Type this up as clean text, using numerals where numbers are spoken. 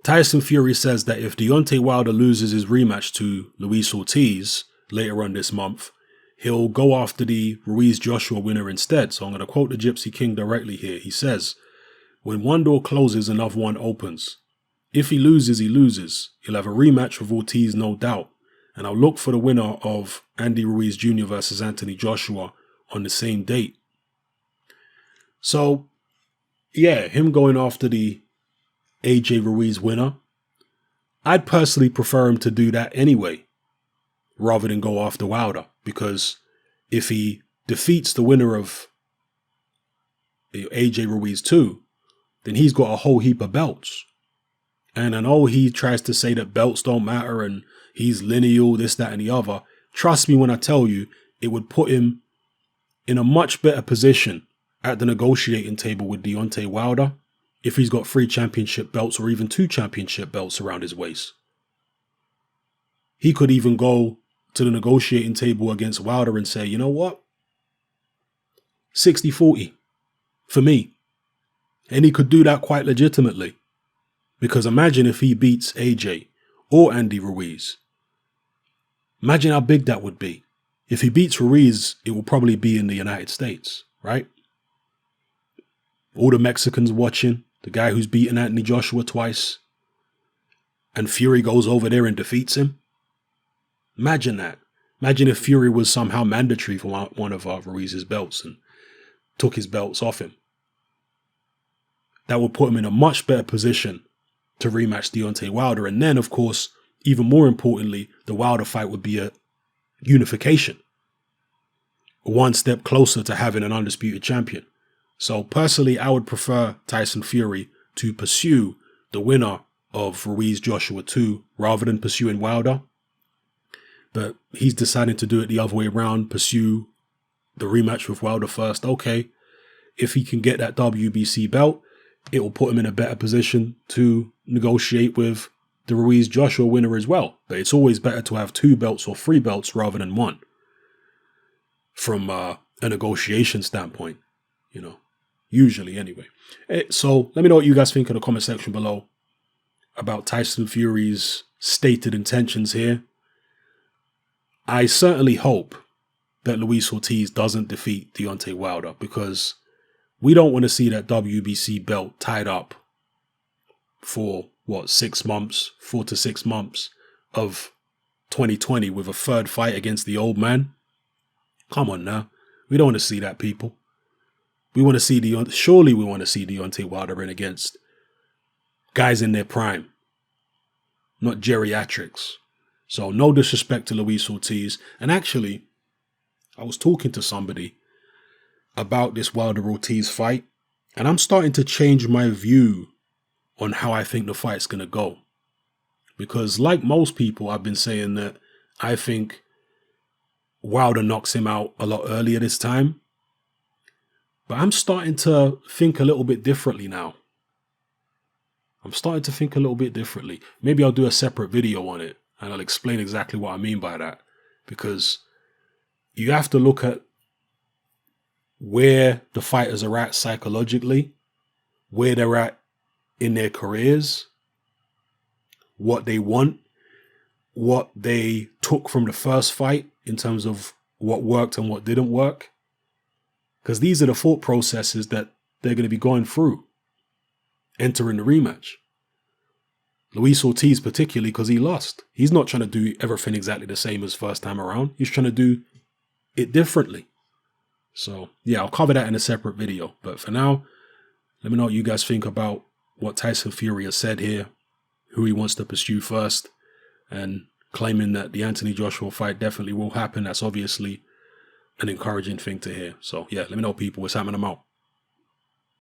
Tyson Fury says that if Deontay Wilder loses his rematch to Luis Ortiz later on this month, he'll go after the Ruiz Joshua winner instead. So I'm going to quote the Gypsy King directly here. He says, "When one door closes, another one opens. If he loses, he loses. He'll have a rematch with Ortiz, no doubt. And I'll look for the winner of Andy Ruiz Jr. versus Anthony Joshua on the same date." So, yeah, him going after the AJ Ruiz winner, I'd personally prefer him to do that anyway, rather than go after Wilder. Because if he defeats the winner of AJ Ruiz too, then he's got a whole heap of belts. And I know he tries to say that belts don't matter and he's lineal, this, that, and the other. Trust me when I tell you, it would put him in a much better position at the negotiating table with Deontay Wilder if he's got 3 championship belts or even 2 championship belts around his waist. He could even go to the negotiating table against Wilder and say, you know what? 60-40 for me. And he could do that quite legitimately. Because imagine if he beats AJ or Andy Ruiz. Imagine how big that would be. If he beats Ruiz, it will probably be in the United States, right? All the Mexicans watching, the guy who's beaten Anthony Joshua twice, and Fury goes over there and defeats him. Imagine that. Imagine if Fury was somehow mandatory for one of Ruiz's belts and took his belts off him. That would put him in a much better position to rematch Deontay Wilder. And then, of course, even more importantly, the Wilder fight would be a unification. One step closer to having an undisputed champion. So personally, I would prefer Tyson Fury to pursue the winner of Ruiz Joshua 2 rather than pursuing Wilder. But he's deciding to do it the other way around, pursue the rematch with Wilder first. Okay, if he can get that WBC belt, it will put him in a better position to negotiate with the Ruiz Joshua winner as well. But it's always better to have 2 belts or 3 belts rather than 1 from a negotiation standpoint, you know, usually anyway. So let me know what you guys think in the comment section below about Tyson Fury's stated intentions here. I certainly hope that Luis Ortiz doesn't defeat Deontay Wilder, because we don't want to see that WBC belt tied up for, 6 months, 4 to 6 months of 2020 with a third fight against the old man. Come on now. We don't want to see that, people. We want to see surely we want to see Deontay Wilder in against guys in their prime, not geriatrics. So no disrespect to Luis Ortiz. And actually, I was talking to somebody about this Wilder-Ortiz fight, and I'm starting to change my view on how I think the fight's going to go. Because like most people, I've been saying that I think Wilder knocks him out a lot earlier this time. But I'm starting to think a little bit differently now. Maybe I'll do a separate video on it and I'll explain exactly what I mean by that. Because you have to look at where the fighters are at psychologically, where they're at in their careers, what they want, what they took from the first fight in terms of what worked and what didn't work. Because these are the thought processes that they're going to be going through entering the rematch. Luis Ortiz particularly, because he lost. He's not trying to do everything exactly the same as first time around. He's trying to do it differently. So, yeah, I'll cover that in a separate video. But for now, let me know what you guys think about what Tyson Fury has said here, who he wants to pursue first, and claiming that the Anthony Joshua fight definitely will happen. That's obviously an encouraging thing to hear. So, yeah, let me know, people. What's happening? I'm out.